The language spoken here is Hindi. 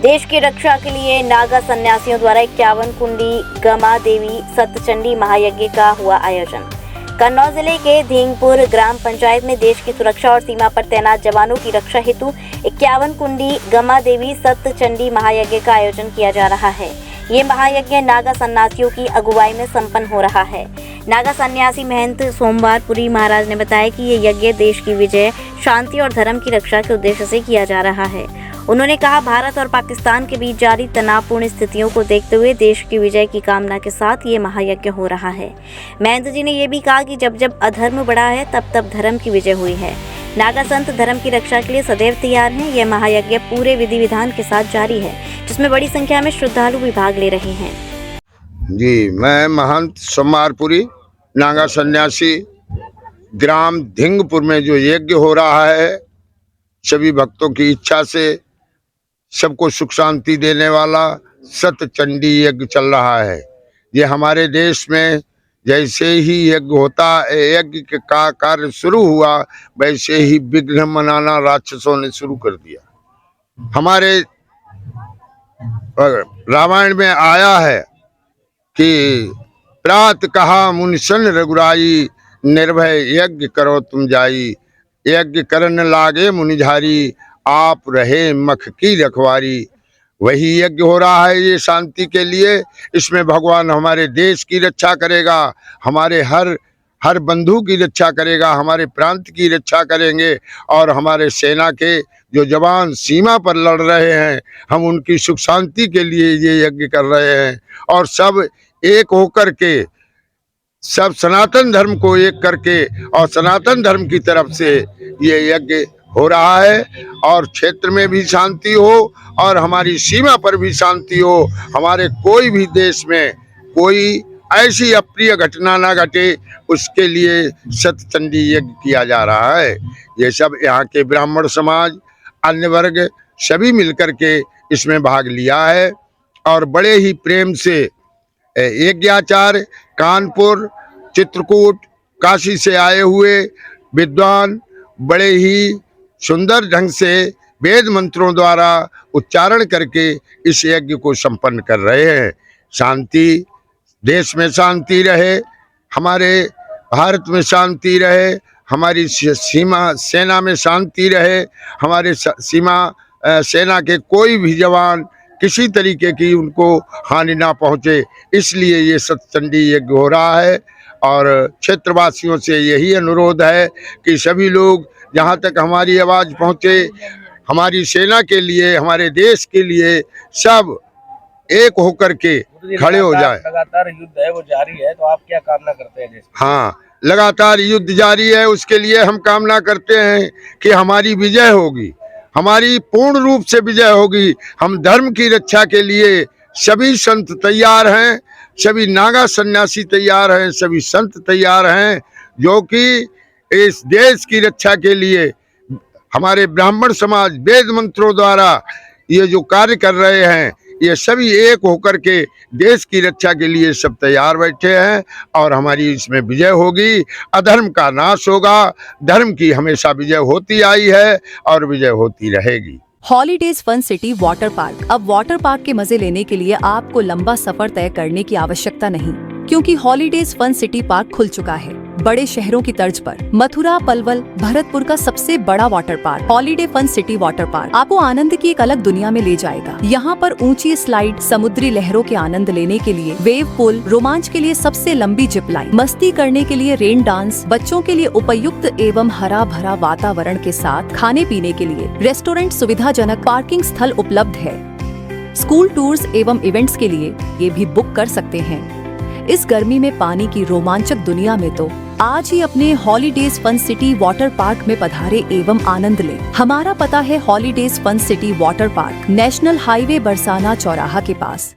देश की रक्षा के लिए नागा सन्यासियों द्वारा 51 कुंडी गमा देवी सतचंडी महायज्ञ का हुआ आयोजन। कन्नौज जिले के धींगपुर ग्राम पंचायत में देश की सुरक्षा और सीमा पर तैनात जवानों की रक्षा हेतु 51 कुंडी गमा देवी सतचंडी महायज्ञ का आयोजन किया जा रहा है। ये महायज्ञ नागा सन्यासियों की अगुवाई में संपन्न हो रहा है। नागा सन्यासी महंत सोमवारपुरी महाराज ने बताया कि ये यज्ञ देश की विजय, शांति और धर्म की रक्षा के उद्देश्य से किया जा रहा है। उन्होंने कहा, भारत और पाकिस्तान के बीच जारी तनावपूर्ण स्थितियों को देखते हुए देश की विजय की कामना के साथ ये महायज्ञ हो रहा है। महंत जी ने ये भी कहा कि जब जब अधर्म बढ़ा है तब तब धर्म की विजय हुई है। नागा संत धर्म की रक्षा के लिए सदैव तैयार हैं। यह महायज्ञ पूरे विधि विधान के साथ जारी है, जिसमें बड़ी संख्या में श्रद्धालु भी भाग ले रहे हैं। जी, मैं महंत सोमवारपुरी नागा सन्यासी ग्राम धिंगपुर में जो यज्ञ हो रहा है, सभी भक्तों की इच्छा से सबको सुख शांति देने वाला सतचंडी यज्ञ चल रहा है। ये हमारे देश में जैसे ही यज्ञ का कार्य शुरू हुआ, वैसे ही विघ्न मनाना राक्षसों ने शुरू कर दिया। हमारे रामायण में आया है कि प्रात कहा मुनिसन रघुराई, निर्भय यज्ञ करो तुम जाई, यज्ञ करन लागे मुनिझारी, आप रहे मख की रखवारी। वही यज्ञ हो रहा है ये शांति के लिए। इसमें भगवान हमारे देश की रक्षा करेगा, हमारे हर बंधु की रक्षा करेगा, हमारे प्रांत की रक्षा करेंगे और हमारे सेना के जो जवान सीमा पर लड़ रहे हैं, हम उनकी सुख शांति के लिए ये यज्ञ कर रहे हैं। और सब एक होकर के, सब सनातन धर्म को एक करके और सनातन धर्म की तरफ से ये यज्ञ हो रहा है। और क्षेत्र में भी शांति हो और हमारी सीमा पर भी शांति हो, हमारे कोई भी देश में कोई ऐसी अप्रिय घटना ना घटे, उसके लिए सतचंडी यज्ञ किया जा रहा है। ये सब यहाँ के ब्राह्मण समाज, अन्य वर्ग सभी मिलकर के इसमें भाग लिया है और बड़े ही प्रेम से यज्ञाचार्य कानपुर, चित्रकूट, काशी से आए हुए विद्वान बड़े ही सुंदर ढंग से वेद मंत्रों द्वारा उच्चारण करके इस यज्ञ को संपन्न कर रहे हैं। शांति, देश में शांति रहे, हमारे भारत में शांति रहे, हमारी सेना में शांति रहे, हमारे सेना के कोई भी जवान किसी तरीके की उनको हानि ना पहुंचे, इसलिए ये सतचंडी यज्ञ हो रहा है। और क्षेत्रवासियों से यही अनुरोध है कि सभी लोग जहाँ तक हमारी आवाज़ पहुँचे, हमारी सेना के लिए, हमारे देश के लिए सब एक होकर के खड़े हो जाए। लगातार युद्ध है वो जारी है, तो आप क्या कामना करते हैं? हाँ, लगातार युद्ध जारी है, उसके लिए हम कामना करते हैं कि हमारी विजय होगी, हमारी पूर्ण रूप से विजय होगी। हम धर्म की रक्षा के लिए सभी संत तैयार हैं, सभी नागा सन्यासी तैयार हैं, सभी संत तैयार हैं, जो कि इस देश की रक्षा के लिए हमारे ब्राह्मण समाज वेद मंत्रों द्वारा ये जो कार्य कर रहे हैं, ये सभी एक होकर के देश की रक्षा के लिए सब तैयार बैठे हैं और हमारी इसमें विजय होगी। अधर्म का नाश होगा, धर्म की हमेशा विजय होती आई है और विजय होती रहेगी। Holidays fun city water park. अब वाटर पार्क के मजे लेने के लिए आपको लंबा सफर तय करने की आवश्यकता नहीं, क्योंकि हॉलीडेज फन सिटी पार्क खुल चुका है। बड़े शहरों की तर्ज पर मथुरा, पलवल, भरतपुर का सबसे बड़ा water park holiday fun city water park आपको आनंद की एक अलग दुनिया में ले जाएगा। यहाँ पर ऊंची स्लाइड, समुद्री लहरों के आनंद लेने के लिए वेव पूल, रोमांच के लिए सबसे लंबी जिप लाइन, मस्ती करने के लिए रेन डांस, बच्चों के लिए उपयुक्त एवं हरा भरा वातावरण के साथ खाने पीने के लिए रेस्टोरेंट, सुविधाजनक पार्किंग स्थल उपलब्ध है। स्कूल टूर्स एवं इवेंट्स के लिए ये भी बुक कर सकते हैं। इस गर्मी में पानी की रोमांचक दुनिया में तो आज ही अपने holidays fun city water park में पधारे एवं आनंद लें। हमारा पता है holidays fun city water park, national highway Barsana चौराहा के पास।